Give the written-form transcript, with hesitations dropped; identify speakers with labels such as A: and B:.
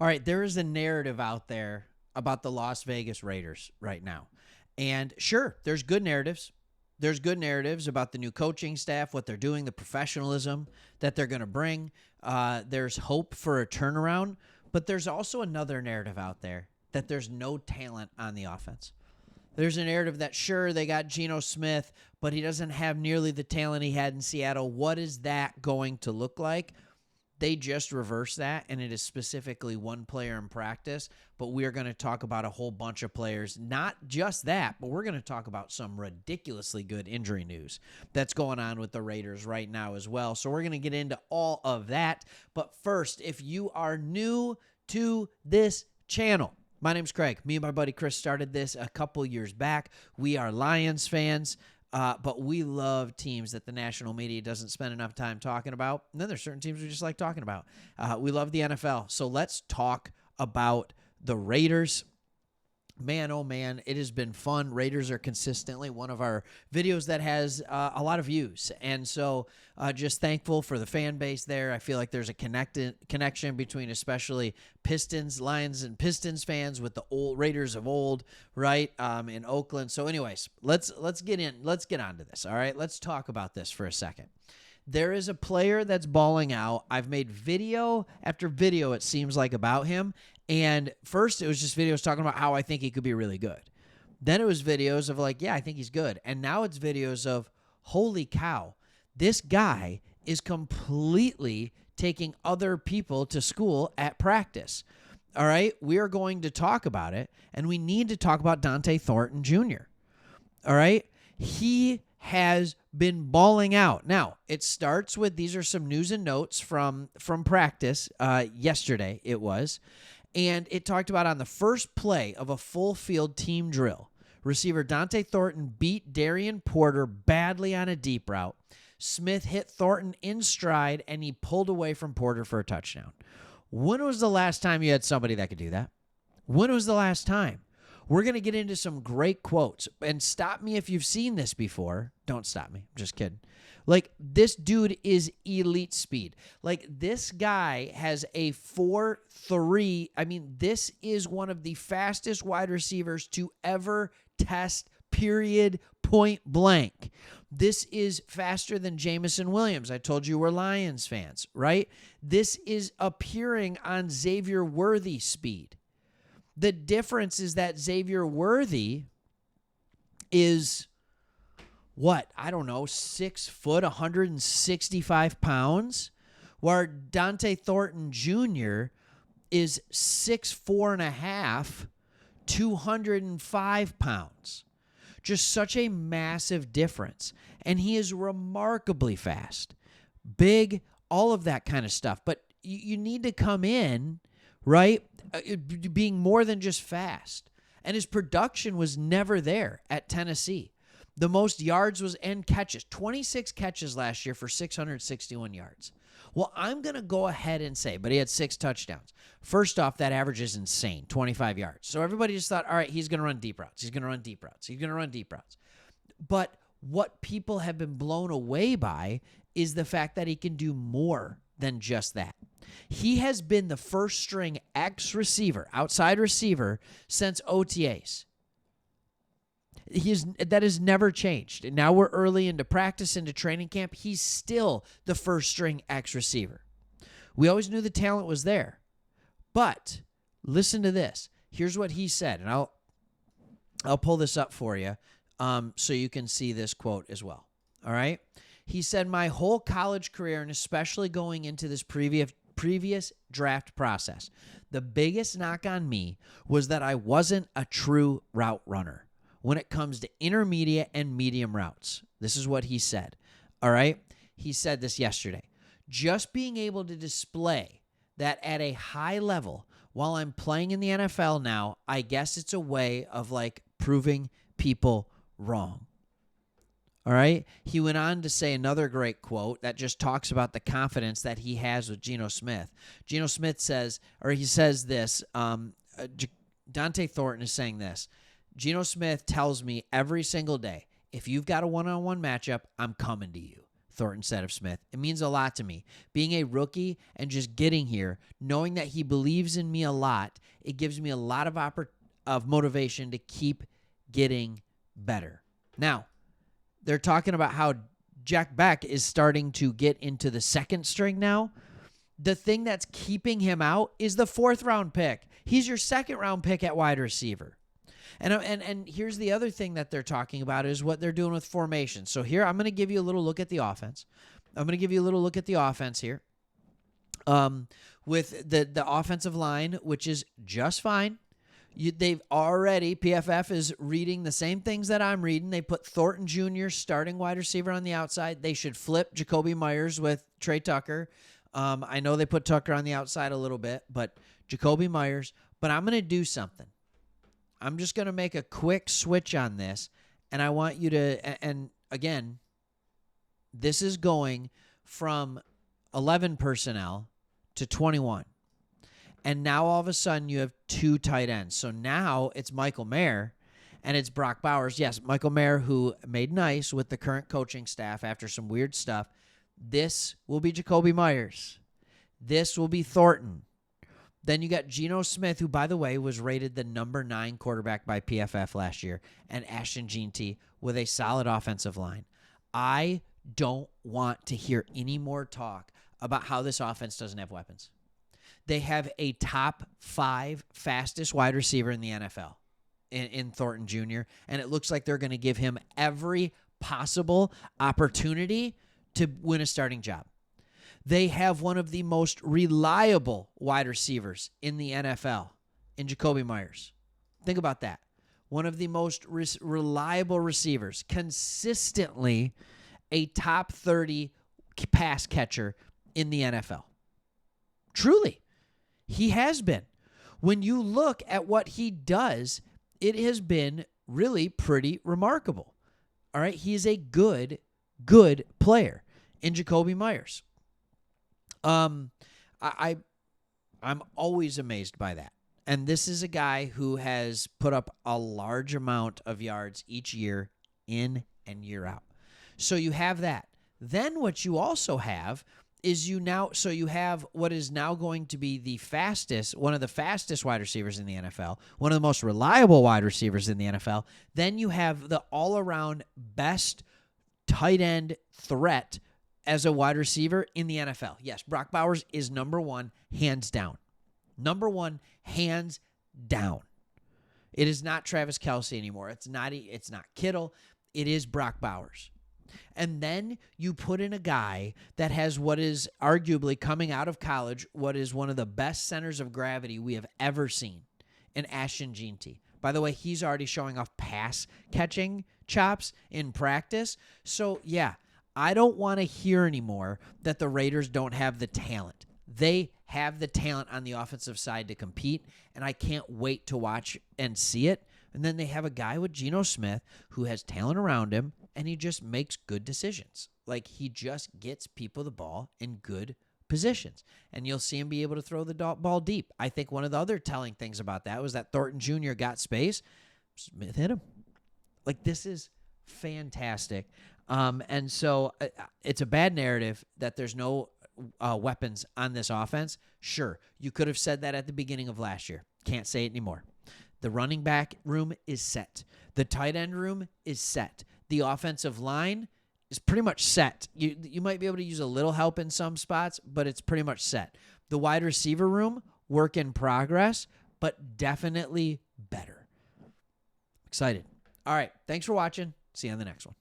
A: All right, there is a narrative out there about the Las Vegas Raiders right now. And sure, there's good narratives. There's good narratives about the new coaching staff, what they're doing, the professionalism that they're going to bring. There's hope for a turnaround. But there's also another narrative out there that there's no talent on the offense. There's a narrative that, sure, they got Gino Smith, but he doesn't have nearly the talent he had in Seattle. What is that going to look like? They just reversed that, and it is specifically one player in practice. But we are going to talk about a whole bunch of players. Not just that, but we're going to talk about some ridiculously good injury news that's going on with the Raiders right now as well. So we're going to get into all of that. But first, if you are new to this channel, my name's Craig. Me and my buddy Chris started this a couple years back. We are Lions fans. But we love teams that the national media doesn't spend enough time talking about. And then there's certain teams we just like talking about. We love the NFL. So let's talk about the Raiders. Man, oh man, it has been fun. Raiders are consistently one of our videos that has a lot of views. And so just thankful for the fan base there. I feel like there's a connection between especially Pistons, Lions, and Pistons fans with the old Raiders of old, right, in Oakland. So anyways, let's get onto this, all right? Let's talk about this for a second. There is a player that's balling out. I've made video after video, it seems like, about him. And first, it was just videos talking about how I think he could be really good. Then it was videos of like, yeah, I think he's good. And now it's videos of, holy cow, this guy is completely taking other people to school at practice. All right? We are going to talk about it, and we need to talk about Dante Thornton Jr. All right? He has been balling out. Now, it starts with, these are some news and notes from practice yesterday, it was. And it talked about on the first play of a full field team drill, receiver Dante Thornton beat Darian Porter badly on a deep route. Smith hit Thornton in stride, and he pulled away from Porter for a touchdown. When was the last time you had somebody that could do that? When was the last time? We're going to get into some great quotes. And stop me if you've seen this before. Don't stop me. I'm just kidding. Like, this dude is elite speed. Like, this guy has a 4.3. I mean, this is one of the fastest wide receivers to ever test, period, point blank. This is faster than Jamison Williams. I told you we're Lions fans, right? This is appearing on Xavier Worthy speed. The difference is that Xavier Worthy is, what? I don't know, 6 foot, 165 pounds, where Dante Thornton Jr. is 6'4.5", 205 pounds. Just such a massive difference. And he is remarkably fast, big, all of that kind of stuff. But you need to come in, right, being more than just fast. And his production was never there at Tennessee. The most yards was and catches, 26 catches last year for 661 yards. Well, I'm going to go ahead and say, but he had 6 touchdowns. First off, that average is insane, 25 yards. So everybody just thought, all right, he's going to run deep routes. He's going to run deep routes. He's going to run deep routes. But what people have been blown away by is the fact that he can do more than just that. He has been the first string X receiver, outside receiver, since OTAs. That has never changed. And now we're early into practice, into training camp. He's still the first string X receiver. We always knew the talent was there. But listen to this. Here's what he said, and I'll pull this up for you so you can see this quote as well. All right? He said, my whole college career, and especially going into this previous draft process, the biggest knock on me was that I wasn't a true route runner when it comes to intermediate and medium routes. This is what he said. All right? He said this yesterday. Just being able to display that at a high level while I'm playing in the NFL now, I guess it's a way of like proving people wrong. All right? He went on to say another great quote that just talks about the confidence that he has with Gino Smith. Gino Smith says, or he says this, Dante Thornton is saying this. Gino Smith tells me every single day, if you've got a one-on-one matchup, I'm coming to you. Thornton said of Smith. It means a lot to me. Being a rookie and just getting here, knowing that he believes in me a lot, it gives me a lot of motivation to keep getting better. Now, they're talking about how Jack Beck is starting to get into the second string now. The thing that's keeping him out is the 4th round pick. He's your 2nd round pick at wide receiver. And here's the other thing that they're talking about is what they're doing with formation. So here, I'm going to give you a little look at the offense. Here. With the offensive line, which is just fine. PFF is reading the same things that I'm reading. They put Thornton Jr. starting wide receiver on the outside. They should flip Jacoby Myers with Trey Tucker. I know they put Tucker on the outside a little bit, but Jacoby Myers. But I'm going to do something. I'm just going to make a quick switch on this, and I want you to, and again, this is going from 11 personnel to 21. And now all of a sudden you have 2 tight ends. So now it's Michael Mayer and it's Brock Bowers. Yes, Michael Mayer, who made nice with the current coaching staff after some weird stuff. This will be Jacoby Myers. This will be Thornton. Then you got Gino Smith, who, by the way, was rated the number 9 quarterback by PFF last year, and Ashton Jeanty with a solid offensive line. I don't want to hear any more talk about how this offense doesn't have weapons. They have a top 5 fastest wide receiver in the NFL in Thornton Jr., and it looks like they're going to give him every possible opportunity to win a starting job. They have one of the most reliable wide receivers in the NFL in Jacoby Myers. Think about that. One of the most reliable receivers, consistently a top 30 pass catcher in the NFL. Truly, he has been. When you look at what he does, it has been really pretty remarkable. All right, he is a good player in Jacoby Myers. I'm always amazed by that. And this is a guy who has put up a large amount of yards each year, in and year out. So you have that. Then what you also have is you have what is now going to be one of the fastest wide receivers in the NFL, one of the most reliable wide receivers in the NFL. Then you have the all-around best tight end threat as a wide receiver in the NFL. Yes, Brock Bowers is number 1, hands down. Number 1, hands down. It is not Travis Kelce anymore. It's not Kittle. It is Brock Bowers. And then you put in a guy that has what is arguably coming out of college, what is one of the best centers of gravity we have ever seen in Ashton Jeanty. By the way, he's already showing off pass catching chops in practice. So, yeah, I don't want to hear anymore that the Raiders don't have the talent. They have the talent on the offensive side to compete, and I can't wait to watch and see it. And then they have a guy with Gino Smith who has talent around him, and he just makes good decisions. Like, he just gets people the ball in good positions, and you'll see him be able to throw the ball deep. I think one of the other telling things about that was that Thornton Jr. got space. Smith hit him. Like, this is fantastic. And so it's a bad narrative that there's no weapons on this offense. Sure, you could have said that at the beginning of last year. Can't say it anymore. The running back room is set. The tight end room is set. The offensive line is pretty much set. You might be able to use a little help in some spots, but it's pretty much set. The wide receiver room, work in progress, but definitely better. Excited. All right, thanks for watching. See you on the next one.